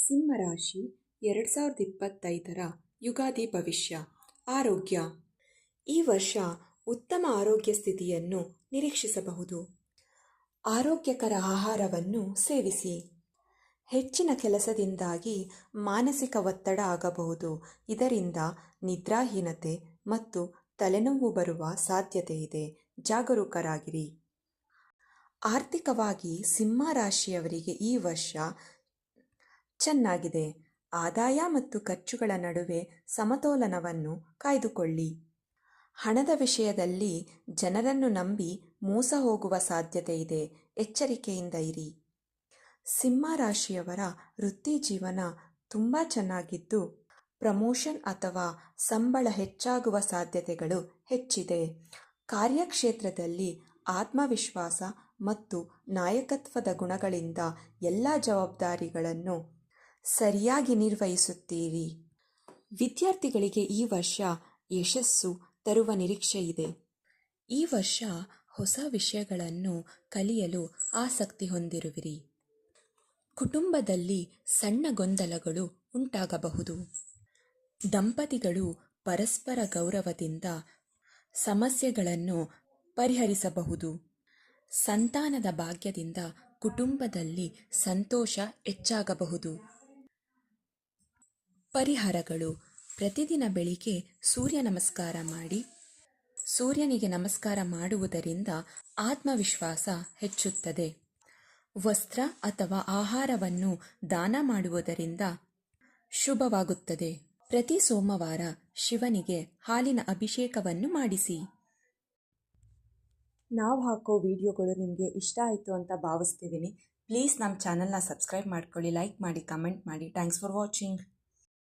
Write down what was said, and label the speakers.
Speaker 1: ಸಿಂಹರಾಶಿ 2025ರ ಯುಗಾದಿ ಭವಿಷ್ಯ. ಆರೋಗ್ಯ. ಈ ವರ್ಷ ಉತ್ತಮ ಆರೋಗ್ಯ ಸ್ಥಿತಿಯನ್ನು ನಿರೀಕ್ಷಿಸಬಹುದು. ಆರೋಗ್ಯಕರ ಆಹಾರವನ್ನು ಸೇವಿಸಿ. ಹೆಚ್ಚಿನ ಕೆಲಸದಿಂದಾಗಿ ಮಾನಸಿಕ ಒತ್ತಡ ಆಗಬಹುದು. ಇದರಿಂದ ನಿದ್ರಾಹೀನತೆ ಮತ್ತು ತಲೆನೋವು ಬರುವ ಸಾಧ್ಯತೆ ಇದೆ. ಜಾಗರೂಕರಾಗಿರಿ. ಆರ್ಥಿಕವಾಗಿ ಸಿಂಹ ರಾಶಿಯವರಿಗೆ ಈ ವರ್ಷ ಚೆನ್ನಾಗಿದೆ. ಆದಾಯ ಮತ್ತು ಖರ್ಚುಗಳ ನಡುವೆ ಸಮತೋಲನವನ್ನು ಕಾಯ್ದುಕೊಳ್ಳಿ. ಹಣದ ವಿಷಯದಲ್ಲಿ ಜನರನ್ನು ನಂಬಿ ಮೋಸ ಹೋಗುವ ಸಾಧ್ಯತೆ ಇದೆ. ಎಚ್ಚರಿಕೆಯಿಂದ ಇರಿ. ಸಿಂಹ ರಾಶಿಯವರ ವೃತ್ತಿ ಜೀವನ ತುಂಬ ಚೆನ್ನಾಗಿದ್ದು, ಪ್ರಮೋಷನ್ ಅಥವಾ ಸಂಬಳ ಹೆಚ್ಚಾಗುವ ಸಾಧ್ಯತೆಗಳು ಹೆಚ್ಚಿದೆ. ಕಾರ್ಯಕ್ಷೇತ್ರದಲ್ಲಿ ಆತ್ಮವಿಶ್ವಾಸ ಮತ್ತು ನಾಯಕತ್ವದ ಗುಣಗಳಿಂದ ಎಲ್ಲ ಜವಾಬ್ದಾರಿಗಳನ್ನು ಸರಿಯಾಗಿ ನಿರ್ವಹಿಸುತ್ತೀರಿ. ವಿದ್ಯಾರ್ಥಿಗಳಿಗೆ ಈ ವರ್ಷ ಯಶಸ್ಸು ತರುವ ನಿರೀಕ್ಷೆ ಇದೆ. ಈ ವರ್ಷ ಹೊಸ ವಿಷಯಗಳನ್ನು ಕಲಿಯಲು ಆಸಕ್ತಿ ಹೊಂದಿರುವಿರಿ. ಕುಟುಂಬದಲ್ಲಿ ಸಣ್ಣ ಗೊಂದಲಗಳು ಉಂಟಾಗಬಹುದು. ದಂಪತಿಗಳು ಪರಸ್ಪರ ಗೌರವದಿಂದ ಸಮಸ್ಯೆಗಳನ್ನು ಪರಿಹರಿಸಬಹುದು. ಸಂತಾನದ ಭಾಗ್ಯದಿಂದ ಕುಟುಂಬದಲ್ಲಿ ಸಂತೋಷ ಹೆಚ್ಚಾಗಬಹುದು. ಪರಿಹಾರಗಳು: ಪ್ರತಿದಿನ ಬೆಳಿಗ್ಗೆ ಸೂರ್ಯ ನಮಸ್ಕಾರ ಮಾಡಿ. ಸೂರ್ಯನಿಗೆ ನಮಸ್ಕಾರ ಮಾಡುವುದರಿಂದ ಆತ್ಮವಿಶ್ವಾಸ ಹೆಚ್ಚುತ್ತದೆ. ವಸ್ತ್ರ ಅಥವಾ ಆಹಾರವನ್ನು ದಾನ ಮಾಡುವುದರಿಂದ ಶುಭವಾಗುತ್ತದೆ. ಪ್ರತಿ ಸೋಮವಾರ ಶಿವನಿಗೆ ಹಾಲಿನ ಅಭಿಷೇಕವನ್ನು ಮಾಡಿಸಿ. ನಾವು ಹಾಕೋ ವಿಡಿಯೋಗಳು ನಿಮಗೆ ಇಷ್ಟ ಆಯಿತು ಅಂತ ಭಾವಿಸ್ತಿದ್ದೀನಿ. ಪ್ಲೀಸ್ ನಮ್ಮ ಚಾನಲ್ನ ಸಬ್ಸ್ಕ್ರೈಬ್ ಮಾಡ್ಕೊಳ್ಳಿ, ಲೈಕ್ ಮಾಡಿ, ಕಮೆಂಟ್ ಮಾಡಿ. Thanks for watching.